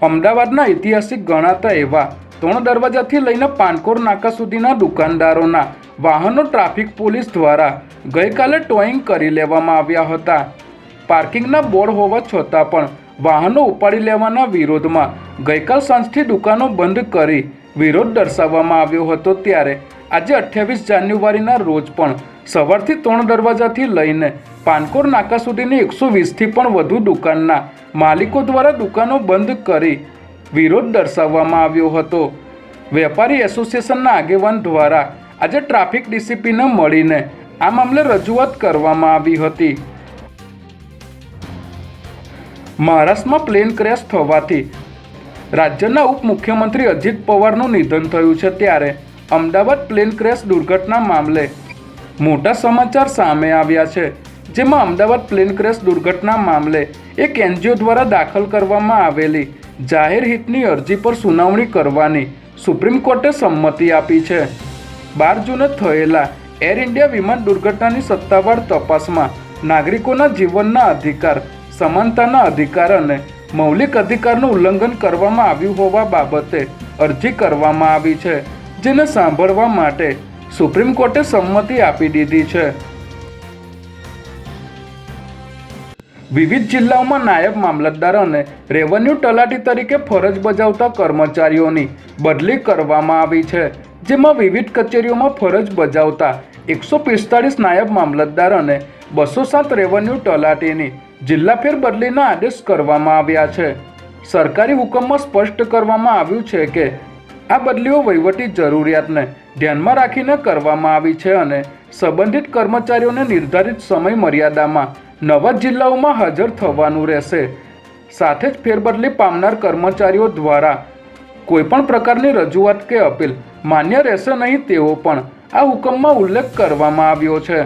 અમદાવાદના ઐતિહાસિક ગણાતા એવા 3 દરવાજાથી લઈને પાનકોર નાકા સુધીના દુકાનદારોના વાહનો ટ્રાફિક પોલીસ દ્વારા ગઈકાલે ટોઈંગ કરી લેવામાં આવ્યા હતા। પાર્કિંગના બોર્ડ હોવા છતાં પણ વાહનો ઉપાડી લેવાના વિરોધમાં ગઈકાલ સાંજથી દુકાનો બંધ કરી વિરોધ દર્શાવવામાં આવ્યો હતો। ત્યારે આજે 28 જાન્યુઆરીના રોજ પણ સવારથી 3 દરવાજાથી લઈને પાનકોર નાકા સુધીની 120થી પણ વધુ દુકાનના માલિકો દ્વારા દુકાનો બંધ કરી વિરોધ દર્શાવવામાં આવ્યો હતો। વેપારી એસોસિએશનના આગેવાન દ્વારા આજે ટ્રાફિક ડીસીપીને મળીને આ મામલે રજૂઆત કરવામાં આવી હતી। મહારાષ્ટ્રમાં પ્લેન ક્રેશ થવાથી રાજ્યના ઉપમુખ્યમંત્રી અજીત પવારનું નિધન થયું છે। ત્યારે અમદાવાદ પ્લેન ક્રેશ દુર્ઘટના મામલે મોટા સમાચાર સામે આવ્યા છે, જેમાં અમદાવાદ પ્લેન ક્રેશ દુર્ઘટના મામલે એક એનજીઓ દ્વારા દાખલ કરવામાં આવેલી જાહેર હિતની અરજી પર સુનાવણી કરવાની સુપ્રીમ કોર્ટે સંમતિ આપી છે। 12 જૂને થયેલા એર ઇન્ડિયા વિમાન દુર્ઘટનાની સત્તાવાર તપાસમાં નાગરિકોના જીવનના અધિકાર, સમાનતાના અધિકાર અને મૌલિક અધિકારનું ઉલ્લંઘન કરવામાં આવ્યું હોવા બાબતે અરજી કરવામાં આવી છે, જેને સાંભળવા માટે સુપ્રીમ કોર્ટે સંમતિ આપી દીધી છે। વિવિધ જિલ્લાઓમાં નાયબ મામલતદાર અને રેવન્યુ તલાટી તરીકે ફરજ બજાવતા કર્મચારીઓની બદલી કરવામાં આવી છે, જેમાં વિવિધ કચેરીઓમાં ફરજ બજાવતા 145 નાયબ મામલતદાર અને 207 રેવન્યુ તલાટીની જિલ્લા ફેરબદલીના આદેશ કરવામાં આવ્યા છે। સરકારી હુકમમાં સ્પષ્ટ કરવામાં આવ્યું છે કે આ બદલીઓ વહીવટી જરૂરિયાતને ધ્યાનમાં રાખીને કરવામાં આવી છે અને સંબંધિત કર્મચારીઓને નિર્ધારિત સમય મર્યાદામાં નવા જિલ્લાઓમાં હાજર થવાનું રહેશે। સાથે જ ફેરબદલી પામનાર કર્મચારીઓ દ્વારા કોઈપણ પ્રકારની રજૂઆત કે અપીલ માન્ય રહેશે નહીં તેવો પણ આ હુકમમાં ઉલ્લેખ કરવામાં આવ્યો છે।